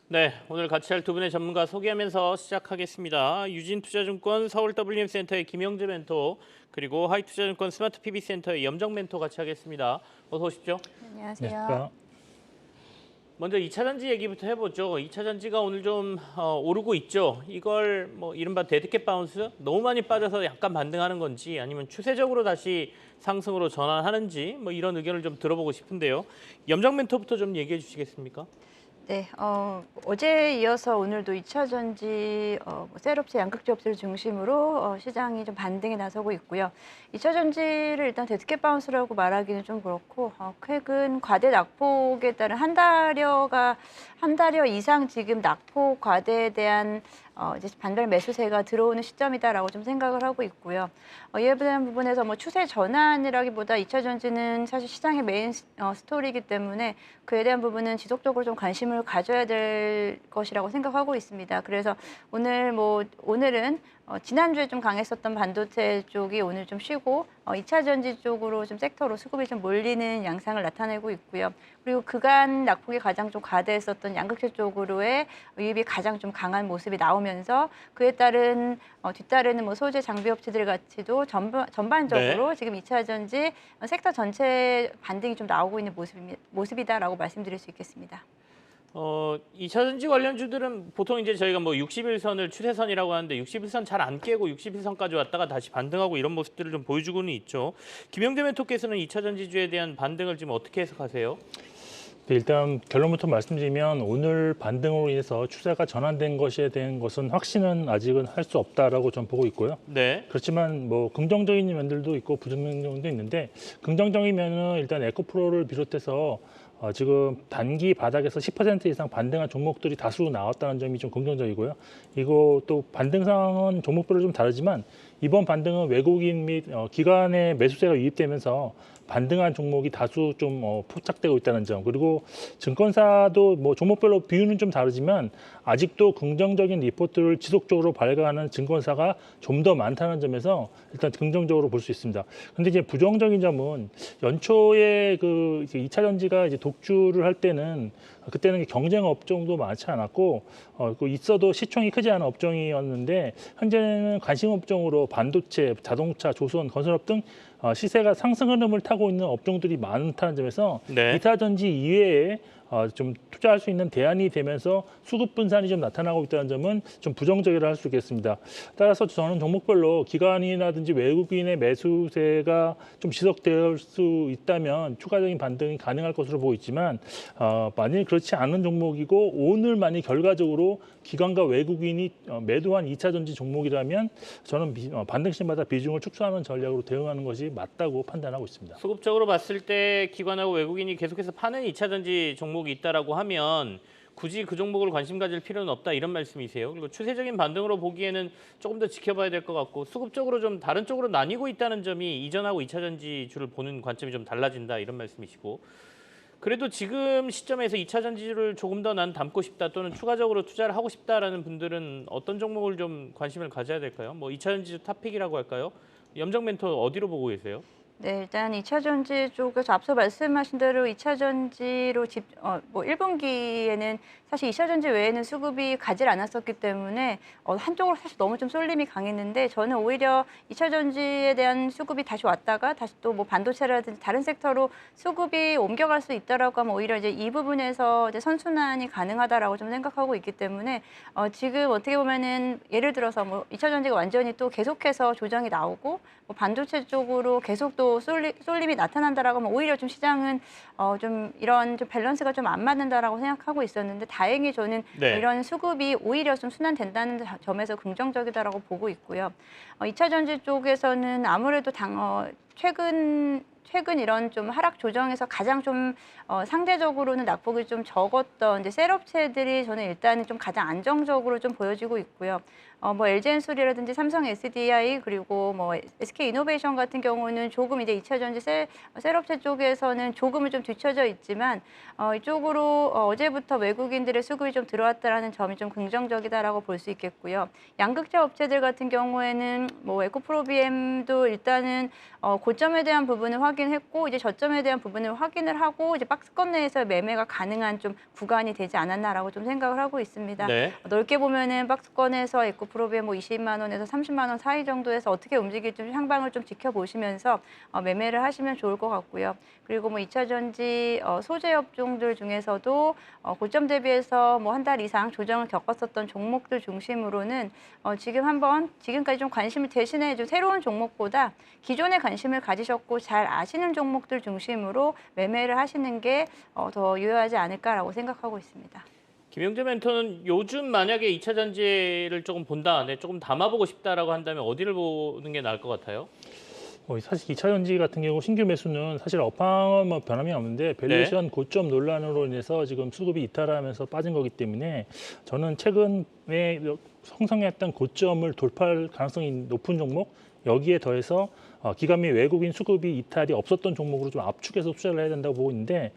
네, 오늘 같이 할 두 분의 전문가 소개하면서 시작하겠습니다. 유진투자증권 서울 WM센터의 김영재 멘토, 그리고 하이투자증권 스마트 PB센터의 염정 멘토 같이 하겠습니다. 어서 오십시오. 네, 안녕하세요. 먼저 2차 전지 얘기부터 해보죠. 2차 전지가 오늘 좀 오르고 있죠. 이걸 뭐 이른바 데드캣 바운스? 너무 많이 빠져서 약간 반등하는 건지 아니면 추세적으로 다시 상승으로 전환하는지 뭐 이런 의견을 좀 들어보고 싶은데요. 염정 멘토부터 좀 얘기해 주시겠습니까? 네, 어제에 이어서 오늘도 2차 전지 셀업체, 양극재 업체를 중심으로 시장이 좀 반등에 나서고 있고요. 2차 전지를 일단 데드캣 바운스라고 말하기는 좀 그렇고 최근 과대 낙폭에 따른 한 달여 이상 지금 낙폭 과대에 대한 이제 반발 매수세가 들어오는 시점이다라고 좀 생각을 하고 있고요. 이에 대한 부분에서 뭐 추세 전환이라기보다 2차 전지는 사실 시장의 메인 스토리이기 때문에 그에 대한 부분은 지속적으로 좀 관심을 가져야 될 것이라고 생각하고 있습니다. 그래서 오늘은 지난주에 좀 강했었던 반도체 쪽이 오늘 좀 쉬고 2차 전지 쪽으로 좀 섹터로 수급이 좀 몰리는 양상을 나타내고 있고요. 그리고 그간 낙폭이 가장 좀 과대했었던 양극재 쪽으로의 유입이 가장 좀 강한 모습이 나오면서 그에 따른 뒤따르는 뭐 소재 장비 업체들 같이도 전반적으로 지금 2차 전지 섹터 전체 반등이 좀 나오고 있는 모습이다라고 말씀드릴 수 있겠습니다. 2차 전지 관련주들은 보통 이제 저희가 뭐 61선을 추세선이라고 하는데 61선 잘 안 깨고 61선까지 왔다가 다시 반등하고 이런 모습들을 좀 보여주고는 있죠. 김영대 멘토께서는 2차 전지주에 대한 반등을 지금 어떻게 해석하세요? 네, 일단 결론부터 말씀드리면 오늘 반등으로 인해서 추세가 전환된 것에 대한 것은 확신은 아직은 할 수 없다라고 전 보고 있고요. 네. 그렇지만 뭐 긍정적인 면들도 있고 부정적인 면도 있는데 긍정적인 면은 일단 에코프로를 비롯해서 지금 단기 바닥에서 10% 이상 반등한 종목들이 다수 나왔다는 점이 좀 긍정적이고요. 이거 또 반등 상황은 종목별로 좀 다르지만 이번 반등은 외국인 및 기관의 매수세가 유입되면서 반등한 종목이 다수 좀 포착되고 있다는 점, 그리고 증권사도 뭐 종목별로 비율은 좀 다르지만 아직도 긍정적인 리포트를 지속적으로 발간하는 증권사가 좀 더 많다는 점에서 일단 긍정적으로 볼 수 있습니다. 근데 이제 부정적인 점은 연초에 그 이제 2차 전지가 이제 독주를 할 때는 그때는 경쟁 업종도 많지 않았고 있어도 시총이 크지 않은 업종이었는데 현재는 관심 업종으로 반도체, 자동차, 조선, 건설업 등 시세가 상승 흐름을 타고 있는 업종들이 많다는 점에서 네. 2차 전지 이외에 좀 투자할 수 있는 대안이 되면서 수급 분산이 좀 나타나고 있다는 점은 좀 부정적이라 할 수 있겠습니다. 따라서 저는 종목별로 기관이라든지 외국인의 매수세가 좀 지속될 수 있다면 추가적인 반등이 가능할 것으로 보고 있지만 만일 그렇지 않은 종목이고 오늘만이 결과적으로 기관과 외국인이 매도한 2차 전지 종목이라면 저는 반등시마다 비중을 축소하는 전략으로 대응하는 것이 맞다고 판단하고 있습니다. 수급적으로 봤을 때 기관하고 외국인이 계속해서 파는 2차 전지 종목이 있다라고 하면 굳이 그 종목을 관심 가질 필요는 없다 이런 말씀이세요. 그리고 추세적인 반등으로 보기에는 조금 더 지켜봐야 될 것 같고 수급적으로 좀 다른 쪽으로 나뉘고 있다는 점이 이전하고 2차 전지주를 보는 관점이 좀 달라진다 이런 말씀이시고, 그래도 지금 시점에서 2차 전지주를 조금 더 난 담고 싶다 또는 추가적으로 투자를 하고 싶다라는 분들은 어떤 종목을 좀 관심을 가져야 될까요? 뭐 2차 전지주 탑픽이라고 할까요? 염정 멘토 어디로 보고 계세요? 네, 일단 2차 전지 쪽에서 앞서 말씀하신 대로 2차 전지로 1분기에는 사실 2차 전지 외에는 수급이 가질 않았었기 때문에 한쪽으로 사실 너무 좀 쏠림이 강했는데 저는 오히려 2차 전지에 대한 수급이 다시 왔다가 다시 또 뭐 반도체라든지 다른 섹터로 수급이 옮겨갈 수 있다라고 하면 오히려 이제 이 부분에서 이제 선순환이 가능하다라고 좀 생각하고 있기 때문에 지금 어떻게 보면은 예를 들어서 뭐 2차 전지가 완전히 또 계속해서 조정이 나오고 뭐 반도체 쪽으로 계속 또 쏠림이 나타난다라고 하면 오히려 좀 시장은 좀 이런 좀 밸런스가 좀 안 맞는다라고 생각하고 있었는데 다행히 저는 네. 이런 수급이 오히려 좀 순환된다는 점에서 긍정적이다라고 보고 있고요. 2차 전지 쪽에서는 아무래도 최근 이런 좀 하락 조정에서 가장 좀 상대적으로는 낙폭이 좀 적었던 이제 셀업체들이 저는 일단은 좀 가장 안정적으로 좀 보여지고 있고요. 뭐 LG엔솔이라든지 삼성 SDI 그리고 뭐 SK 이노베이션 같은 경우는 조금 이제 2차 전지 셀업체 쪽에서는 조금은 좀 뒤처져 있지만 이쪽으로 어제부터 외국인들의 수급이 좀 들어왔다라는 점이 좀 긍정적이다라고 볼 수 있겠고요. 양극재 업체들 같은 경우에는 뭐 에코프로비엠도 일단은 고점에 대한 부분을 확인했고 이제 저점에 대한 부분을 확인을 하고 이제 박스권 내에서 매매가 가능한 좀 구간이 되지 않았나라고 좀 생각을 하고 있습니다. 네. 넓게 보면은 박스권에서 에코프로비에 뭐 20만 원에서 30만 원 사이 정도에서 어떻게 움직일지 좀 향방을 좀 지켜보시면서 매매를 하시면 좋을 것 같고요. 그리고 뭐 2차 전지 소재 업종들 중에서도 고점 대비해서 뭐 한 달 이상 조정을 겪었었던 종목들 중심으로는 지금까지 좀 관심을 대신해 좀 새로운 종목보다 기존에 관심을 가지셨고 잘 아시는 종목들 중심으로 매매를 하시는 게 더 유효하지 않을까라고 생각하고 있습니다. 김영재 멘토는 요즘 만약에 2차 전지를 조금 본다, 네, 조금 담아보고 싶다라고 한다면 어디를 보는 게 나을 것 같아요? 사실 2차 전지 같은 경우 신규 매수는 사실 업황은 뭐 변함이 없는데 밸류에이션 고점 논란으로 인해서 지금 수급이 이탈하면서 빠진 거기 때문에 저는 최근에 형성했던 고점을 돌파할 가능성이 높은 종목 여기에 더해서 기관 및 외국인 수급이 이탈이 없었던 종목으로 좀 압축해서 투자를 해야 된다고 보고 있는데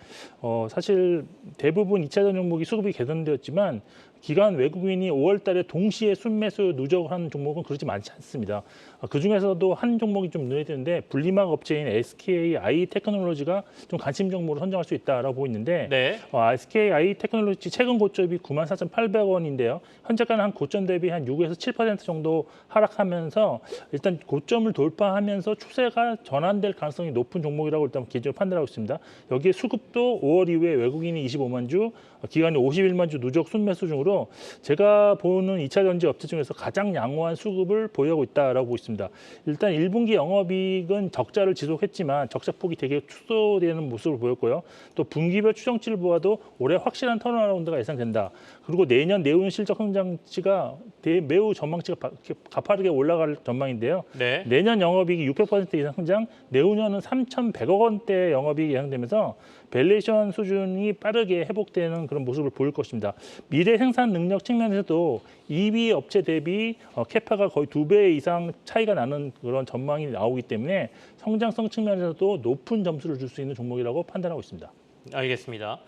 사실 대부분 2차 전지 종목이 수급이 개선되었지만 기관 외국인이 5월 달에 동시에 순매수 누적을 한 종목은 그렇지 많지 않습니다. 그중에서도 한 종목이 좀 눈에 띄는데 분리막 업체인 SK 아이테크놀로지가 좀 관심 종목으로 선정할 수 있다라고 보고 있는데 네. SK 아이테크놀로지 최근 고점이 94,800원인데요. 현재가는 한 고점 대비 한 6에서 7% 정도 하락하면서 일단 고점을 돌파하면서 추세가 전환될 가능성이 높은 종목이라고 일단 기존 판단하고 있습니다. 여기에 수급도 5월 이후에 외국인이 25만 주, 기관이 51만 주 누적 순매수 중으로 제가 보는 2차 전지 업체 중에서 가장 양호한 수급을 보유하고 있다라고 보고 있습니다. 일단 1분기 영업이익은 적자를 지속했지만 적자폭이 되게 축소되는 모습을 보였고요. 또 분기별 추정치를 보아도 올해 확실한 턴어라운드가 예상된다. 그리고 내년 내후년 실적 성장치가 매우 전망치가 가파르게 올라갈 전망인데요. 네. 내년 영업이익이 600% 이상 성장, 내후년은 3,100억 원대 영업이익이 예상되면서 밸류에이션 수준이 빠르게 회복되는 그런 모습을 보일 것입니다. 미래 생산 능력 측면에서도 EV 업체 대비 캐파가 거의 2배 이상 차이가 나는 그런 전망이 나오기 때문에 성장성 측면에서도 높은 점수를 줄 수 있는 종목이라고 판단하고 있습니다. 알겠습니다.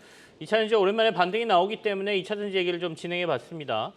2차 전지 오랜만에 반등이 나오기 때문에 2차 전지 얘기를 좀 진행해 봤습니다.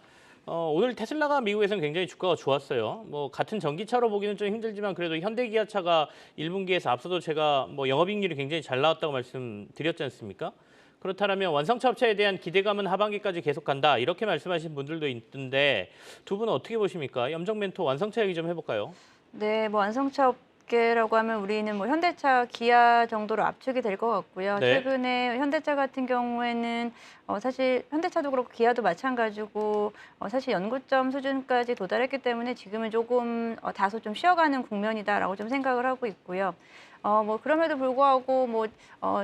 오늘 테슬라가 미국에서는 굉장히 주가가 좋았어요. 뭐 같은 전기차로 보기는 좀 힘들지만 그래도 현대기아차가 1분기에서 앞서도 제가 뭐 영업이익률이 굉장히 잘 나왔다고 말씀드렸지 않습니까? 그렇다면 완성차 업체에 대한 기대감은 하반기까지 계속 간다 이렇게 말씀하신 분들도 있던데 두 분은 어떻게 보십니까? 염정 멘토 완성차 얘기 좀 해볼까요? 네, 뭐 완성차 업계라고 하면 우리는 뭐 현대차, 기아 정도로 압축이 될 것 같고요. 네. 최근에 현대차 같은 경우에는 사실 현대차도 그렇고 기아도 마찬가지고 사실 연고점 수준까지 도달했기 때문에 지금은 조금 다소 좀 쉬어가는 국면이다라고 좀 생각을 하고 있고요. 뭐 그럼에도 불구하고 뭐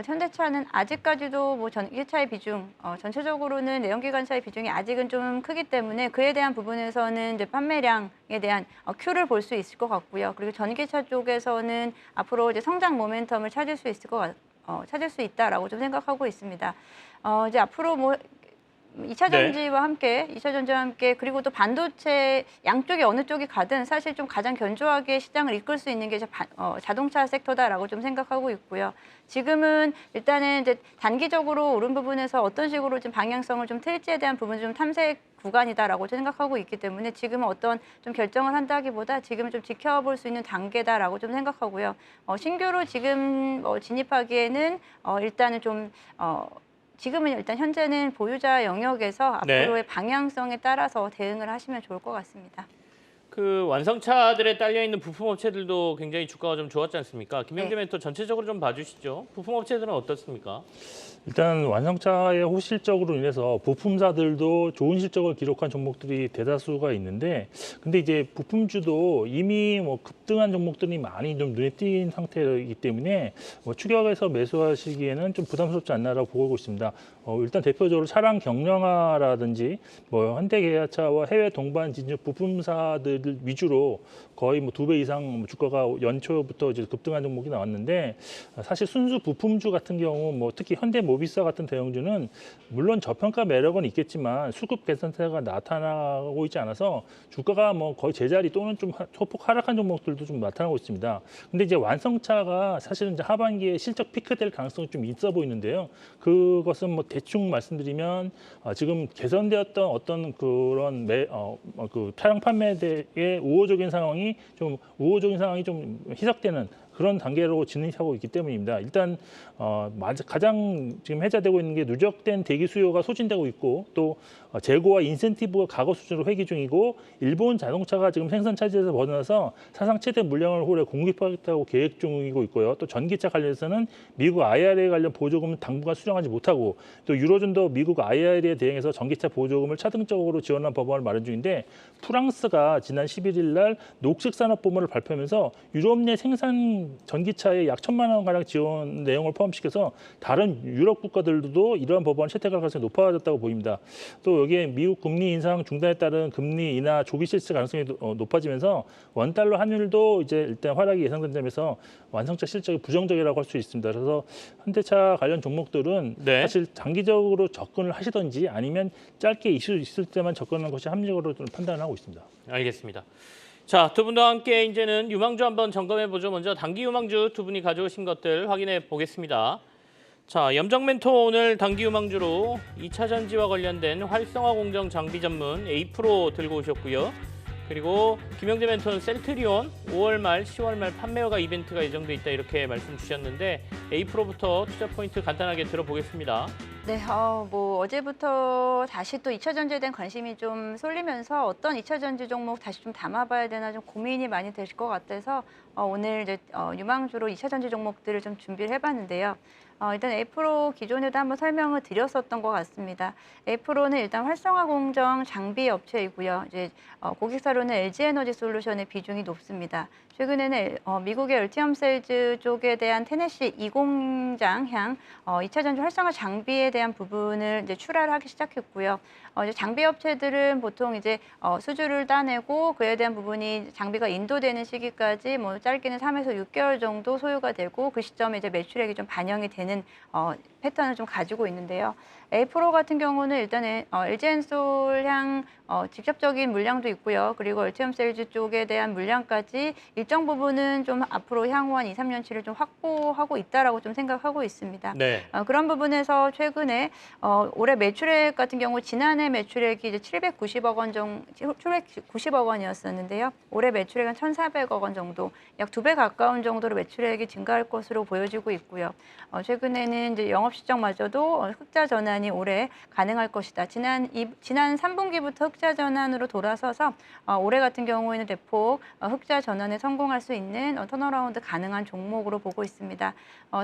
현대차는 아직까지도 뭐 전기차의 비중, 전체적으로는 내연기관차의 비중이 아직은 좀 크기 때문에 그에 대한 부분에서는 이제 판매량에 대한 큐를 볼 수 있을 것 같고요. 그리고 전기차 쪽에서는 앞으로 이제 성장 모멘텀을 찾을 수 있다라고 좀 생각하고 있습니다. 이제 앞으로 뭐 2차 전지와 함께, 2차 전지와 함께 그리고 또 반도체 양쪽이 어느 쪽이 가든 사실 좀 가장 견조하게 시장을 이끌 수 있는 게 자동차 섹터다라고 좀 생각하고 있고요. 지금은 일단은 이제 단기적으로 오른 부분에서 어떤 식으로 좀 방향성을 좀 틀지에 대한 부분 좀 탐색 구간이다라고 생각하고 있기 때문에 지금은 어떤 좀 결정을 한다기보다 지금은 좀 지켜볼 수 있는 단계다라고 좀 생각하고요. 신규로 지금 진입하기에는 일단은 좀 지금은 일단 현재는 보유자 영역에서 네. 앞으로의 방향성에 따라서 대응을 하시면 좋을 것 같습니다. 그 완성차들에 딸려 있는 부품 업체들도 굉장히 주가가 좀 좋았지 않습니까? 김영재 멘토 전체적으로 좀 봐주시죠. 부품 업체들은 어떻습니까? 일단 완성차의 호실적으로 인해서 부품사들도 좋은 실적을 기록한 종목들이 대다수가 있는데 근데 이제 부품주도 이미 뭐 급등한 종목들이 많이 좀 눈에 띈 상태이기 때문에 뭐 추격해서 매수하시기에는 좀 부담스럽지 않나라고 보고 있습니다. 일단 대표적으로 차량 경량화라든지 뭐 현대기아차와 해외 동반 진입 부품사들 위주로 거의 뭐 2배 이상 주가가 연초부터 이제 급등한 종목이 나왔는데 사실 순수 부품주 같은 경우 뭐 특히 현대모비스 같은 대형주는 물론 저평가 매력은 있겠지만 수급 개선세가 나타나고 있지 않아서 주가가 뭐 거의 제자리 또는 좀 소폭 하락한 종목들도 좀 나타나고 있습니다. 근데 이제 완성차가 사실은 이제 하반기에 실적 피크될 가능성이 좀 있어 보이는데요. 그것은 뭐 대충 말씀드리면 지금 개선되었던 어떤 그런 그 차량 판매대의 우호적인 상황이 좀 희석되는 그런 단계로 진입하고 있기 때문입니다. 일단 가장 지금 해자되고 있는 게 누적된 대기 수요가 소진되고 있고 또 재고와 인센티브가 과거 수준으로 회귀 중이고 일본 자동차가 지금 생산 차질에서 벗어나서 사상 최대 물량을 올해 공급하겠다고 계획 중이고 있고요. 또 전기차 관련해서는 미국 IRA 관련 보조금은 당분간 수령하지 못하고 또 유로존도 미국 IRA에 대응해서 전기차 보조금을 차등적으로 지원하는 법안을 마련 중인데 프랑스가 지난 11일 날 녹색산업부문을 발표하면서 유럽 내 생산 전기차에 약 1,000만 원 가량 지원 내용을 포함시켜서 다른 유럽 국가들도 이러한 법안을 채택할 가능성이 높아졌다고 보입니다. 또 여기에 미국 금리 인상 중단에 따른 금리 인하 조기 실시 가능성이 높아지면서 원달러 환율도 이제 일단 하락이 예상된 점에서 완성차 실적이 부정적이라고 할 수 있습니다. 그래서 현대차 관련 종목들은 네. 사실 장기적으로 접근을 하시든지 아니면 짧게 이슈 있을 때만 접근하는 것이 합리적으로 판단을 하고 있습니다. 알겠습니다. 자, 두 분과 함께 이제는 유망주 한번 점검해 보죠. 먼저 단기 유망주 두 분이 가져오신 것들 확인해 보겠습니다. 자, 염정 멘토 오늘 단기 유망주로 2차 전지와 관련된 활성화 공정 장비 전문 A-프로 들고 오셨고요. 그리고 김영재 멘토는 셀트리온 5월 말 10월 말 판매허가 이벤트가 예정돼 있다 이렇게 말씀 주셨는데 A-프로부터 투자 포인트 간단하게 들어보겠습니다. 네, 뭐 어제부터 다시 또 2차 전지에 대한 관심이 좀 쏠리면서 어떤 2차 전지 종목 다시 좀 담아봐야 되나 좀 고민이 많이 되실 것 같아서 오늘 이제 유망주로 2차 전지 종목들을 좀 준비를 해봤는데요. 일단 A-프로 기존에도 한번 설명을 드렸었던 것 같습니다. A-프로는 일단 활성화 공정 장비 업체이고요. 이제 고객사로는 LG에너지 솔루션의 비중이 높습니다. 최근에는 미국의 얼티엄 셀즈 쪽에 대한 테네시 2공장향 2차 전지 활성화 장비에 대한 부분을 이제 출하를 하기 시작했고요. 이제 장비 업체들은 보통 이제 수주를 따내고 그에 대한 부분이 장비가 인도되는 시기까지 뭐 짧게는 3에서 6개월 정도 소요가 되고 그 시점에 이제 매출액이 좀 반영이 되는 패턴을 좀 가지고 있는데요. A-프로 같은 경우는 일단은 LG엔솔향 직접적인 물량도 있고요. 그리고 얼티엄 셀즈 쪽에 대한 물량까지 일정 부분은 좀 앞으로 향후 한 2, 3년치를 좀 확보하고 있다라고 좀 생각하고 있습니다. 네. 그런 부분에서 최근에 올해 매출액 같은 경우 지난해 매출액이 이제 790억 원 정도, 790억 원이었었는데요. 올해 매출액은 1,400억 원 정도, 약 2배 가까운 정도로 매출액이 증가할 것으로 보여지고 있고요. 최근에는 이제 영업 실적마저도 흑자 전환이 올해 가능할 것이다. 지난 3분기부터 흑자 전환으로 돌아서서 올해 같은 경우에는 대폭 흑자 전환에 성공할 수 있는 턴어라운드 가능한 종목으로 보고 있습니다.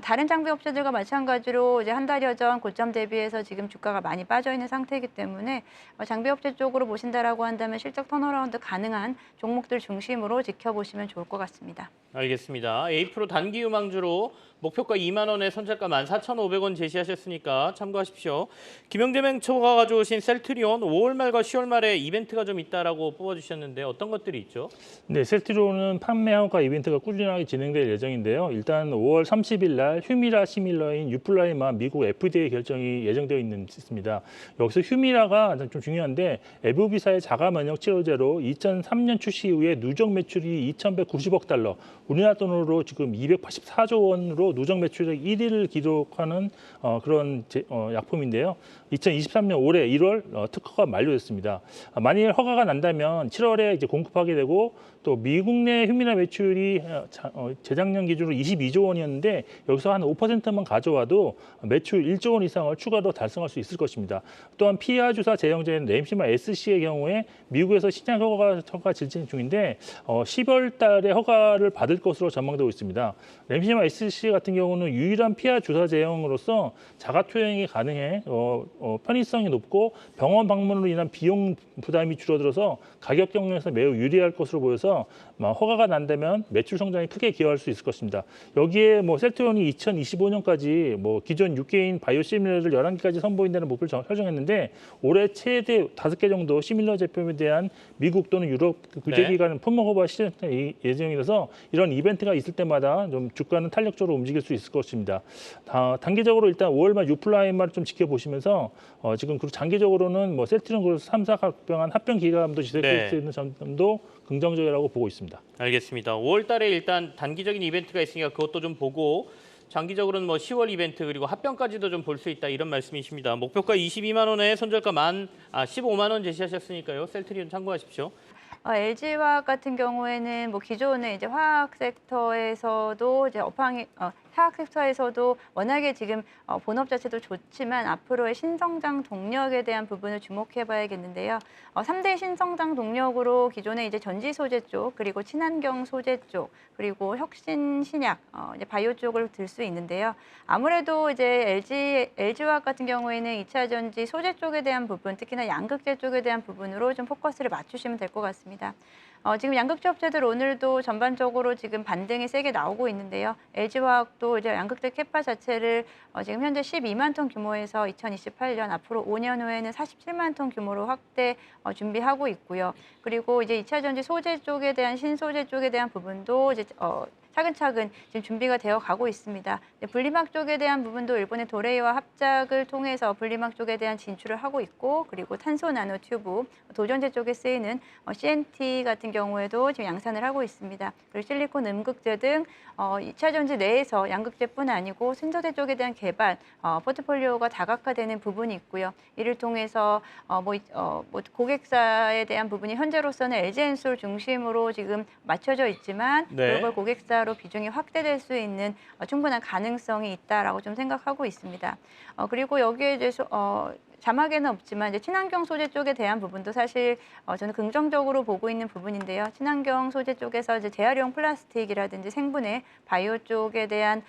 다른 장비 업체들과 마찬가지로 이제 한 달여 전 고점 대비해서 지금 주가가 많이 빠져 있는 상태이기 때문에 장비 업체 쪽으로 보신다라고 한다면 실적 턴어라운드 가능한 종목들 중심으로 지켜보시면 좋을 것 같습니다. 알겠습니다. A-프로 단기 유망주로 목표가 2만 원에 손절가 14,500원 제시하셨으니까 참고하십시오. 김영재 멘토가 가져오신 셀트리온 5월 말과 10월 말에 이벤트가 좀 있다라고 뽑아주셨는데 어떤 것들이 있죠? 네, 셀트리온은 판매허가 이벤트가 꾸준하게 진행될 예정인데요. 일단 5월 30일 날 휴미라 시밀러인 유플라이만 미국 FDA 결정이 예정되어 있습니다. 여기서 휴미라가 좀 중요한데 에브비사의 자가 면역 치료제로 2003년 출시 이후에 누적 매출이 2,190억 달러, 우리나라 돈으로 지금 284조 원으로 누적 매출액 1위를 기록하는 그런 약품인데요. 2023년 올해 1월 특허가 만료됐습니다. 만일 허가가 난다면 7월에 이제 공급하게 되고 또 미국 내 휴미라 매출이 재작년 기준으로 22조 원이었는데 여기서 한 5%만 가져와도 매출 1조 원 이상을 추가로 달성할 수 있을 것입니다. 또한 피하 주사 제형제인 램시마 SC의 경우에 미국에서 시장 허가 진행 중인데 10월 달에 허가를 받을 것으로 전망되고 있습니다. 램시마 SC 같은 경우는 유일한 피하 주사 제형으로서 자가 투여행이 가능해 편의성이 높고 병원 방문으로 인한 비용 부담이 줄어들어서 가격 경쟁에서 매우 유리할 것으로 보여서 허가가 난다면 매출 성장에 크게 기여할 수 있을 것입니다. 여기에 셀트리온이 2025년까지 기존 6개인 바이오 시밀러를 11개까지 선보인다는 목표를 설정했는데 올해 최대 5개 정도 시밀러 제품에 대한 미국 또는 유럽 규제기관 품목허가 시행 예정이라서 이런 이벤트가 있을 때마다 좀 주가는 탄력적으로 움직일 수 있을 것입니다. 단기적으로 일단 5월 말 유플라이마를 좀 지켜보시면서 지금 그리고 장기적으로는 셀트리온 그룹 3사 합병한 합병 기간도 지속될 수 있는 점도 긍정적이라고 보고 있습니다. 알겠습니다. 5월 달에 일단 단기적인 이벤트가 있으니까 그것도 좀 보고 장기적으로는 10월 이벤트 그리고 합병까지도 좀 볼 수 있다 이런 말씀이십니다. 목표가 22만 원에 손절가 15만 원 제시하셨으니까요. 셀트리온 참고하십시오. LG화학 같은 경우에는 뭐 기존에 이제 화학 섹터에서도 이제 화학 섹터에서도 워낙에 지금 본업 자체도 좋지만 앞으로의 신성장 동력에 대한 부분을 주목해 봐야겠는데요. 3대 신성장 동력으로 기존에 이제 전지 소재 쪽, 그리고 친환경 소재 쪽, 그리고 혁신 신약, 이제 바이오 쪽을 들 수 있는데요. 아무래도 이제 LG화학 같은 경우에는 2차 전지 소재 쪽에 대한 부분, 특히나 양극재 쪽에 대한 부분으로 좀 포커스를 맞추시면 될 것 같습니다. 지금 양극재 업체들 오늘도 전반적으로 지금 반등이 세게 나오고 있는데요. LG화학도 이제 양극재 캐파 자체를 지금 현재 12만 톤 규모에서 2028년 앞으로 5년 후에는 47만 톤 규모로 확대 준비하고 있고요. 그리고 이제 2차 전지 소재 쪽에 대한 신소재 쪽에 대한 부분도 이제 차근차근 지금 준비가 되어 가고 있습니다. 분리막 쪽에 대한 부분도 일본의 도레이와 합작을 통해서 분리막 쪽에 대한 진출을 하고 있고, 그리고 탄소 나노 튜브, 도전제 쪽에 쓰이는 CNT 같은 경우에도 지금 양산을 하고 있습니다. 그리고 실리콘 음극재 등 2차 전지 내에서 양극재뿐 아니고 신소재 쪽에 대한 개발, 포트폴리오가 다각화되는 부분이 있고요. 이를 통해서 고객사에 대한 부분이 현재로서는 LG엔솔 중심으로 지금 맞춰져 있지만 네. 글로벌 고객사로 비중이 확대될 수 있는 충분한 가능성이 있다라고 좀 생각하고 있습니다. 그리고 여기에 대해서 자막에는 없지만 이제 친환경 소재 쪽에 대한 부분도 사실 저는 긍정적으로 보고 있는 부분인데요. 친환경 소재 쪽에서 이제 재활용 플라스틱이라든지 생분해, 바이오 쪽에 대한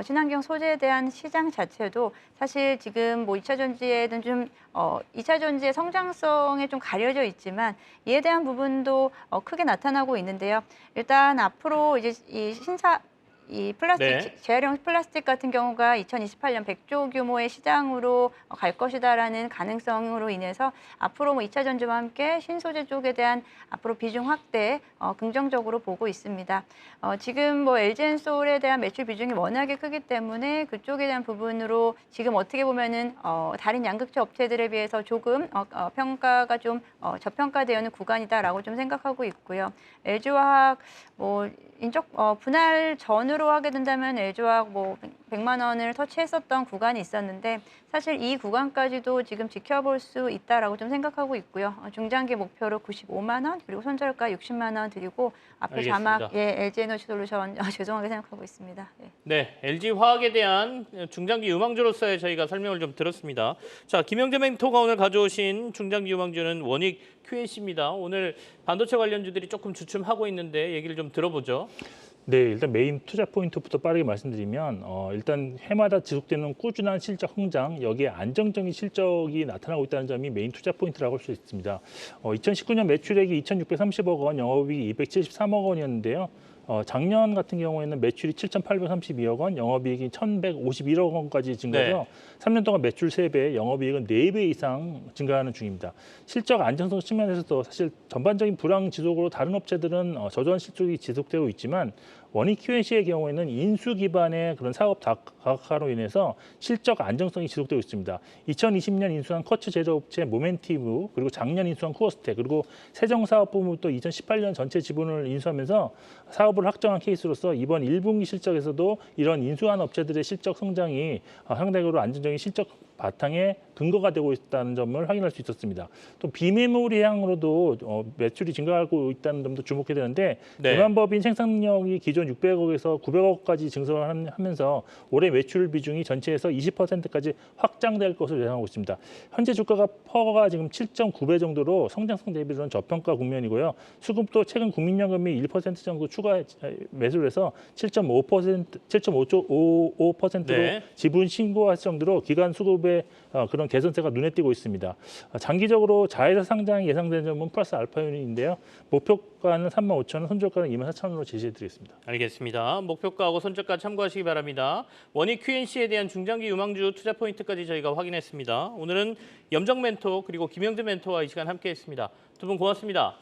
친환경 소재에 대한 시장 자체도 사실 지금 뭐 2차 전지에는 좀 2차 전지의 성장성에 좀 가려져 있지만 이에 대한 부분도 크게 나타나고 있는데요. 일단 앞으로 이제 이 플라스틱, 네. 재활용 플라스틱 같은 경우가 2028년 100조 규모의 시장으로 갈 것이다라는 가능성으로 인해서 앞으로 뭐 2차 전지와 함께 신소재 쪽에 대한 앞으로 비중 확대 긍정적으로 보고 있습니다. 지금 뭐 LG엔솔에 대한 매출 비중이 워낙에 크기 때문에 그쪽에 대한 부분으로 지금 어떻게 보면은 다른 양극재 업체들에 비해서 조금 평가가 좀 저평가되어 있는 구간이다라고 좀 생각하고 있고요. LG화학 뭐 분할 전으로 하게 된다면 LG화학 뭐 100만 원을 터치했었던 구간이 있었는데 사실 이 구간까지도 지금 지켜볼 수 있다라고 좀 생각하고 있고요. 중장기 목표로 95만 원 그리고 손절가 60만 원 드리고 앞에 알겠습니다. 자막 LG에너지솔루션 죄송하게 생각하고 있습니다. 네. 네, LG화학에 대한 중장기 유망주로서의 저희가 설명을 좀 들었습니다. 자, 김영재 멘토가 오늘 가져오신 중장기 유망주는 원익 QNC입니다. 오늘 반도체 관련주들이 조금 주춤하고 있는데 얘기를 좀 들어보죠. 네, 일단 메인 투자 포인트부터 빠르게 말씀드리면 일단 해마다 지속되는 꾸준한 실적 성장, 여기에 안정적인 실적이 나타나고 있다는 점이 메인 투자 포인트라고 할 수 있습니다. 2019년 매출액이 2,630억 원, 영업이익이 273억 원이었는데요. 작년 같은 경우에는 매출이 7,832억 원, 영업이익이 1,151억 원까지 증가해서 네. 3년 동안 매출 3배, 영업이익은 4배 이상 증가하는 중입니다. 실적 안정성 측면에서도 사실 전반적인 불황 지속으로 다른 업체들은 저조한 실적이 지속되고 있지만 원익 QNC의 경우에는 인수 기반의 그런 사업 다각화로 인해서 실적 안정성이 지속되고 있습니다. 2020년 인수한 커츠 제조업체 모멘티브, 그리고 작년 인수한 쿠어스텍, 그리고 세정사업부문 또 2018년 전체 지분을 인수하면서 사업을 확정한 케이스로서 이번 1분기 실적에서도 이런 인수한 업체들의 실적 성장이 상대적으로 안정적인 실적 바탕에 근거가 되고 있다는 점을 확인할 수 있었습니다. 또 비메모리 향으로도 매출이 증가하고 있다는 점도 주목해야 되는데 네. 대만법인 생산력이 기존 600억에서 900억까지 증설하면서 올해 매출 비중이 전체에서 20%까지 확장될 것으로 예상하고 있습니다. 현재 주가가 퍼가 지금 7.9배 정도로 성장성 대비로는 저평가 국면이고요. 수급도 최근 국민연금이 1% 정도 추가 매수를 해서 7.5%로 네. 지분 신고할 정도로 기간 수급의 그런 개선세가 눈에 띄고 있습니다. 장기적으로 자회사 상장이 예상되는 점은 플러스 알파 요인인데요. 목표가는 35,000원, 손절가는 24,000원으로 제시해드리겠습니다. 알겠습니다. 목표가하고 손절가 참고하시기 바랍니다. 원익 QNC에 대한 중장기 유망주 투자 포인트까지 저희가 확인했습니다. 오늘은 염정 멘토 그리고 김영재 멘토와 이 시간 함께했습니다. 두 분 고맙습니다.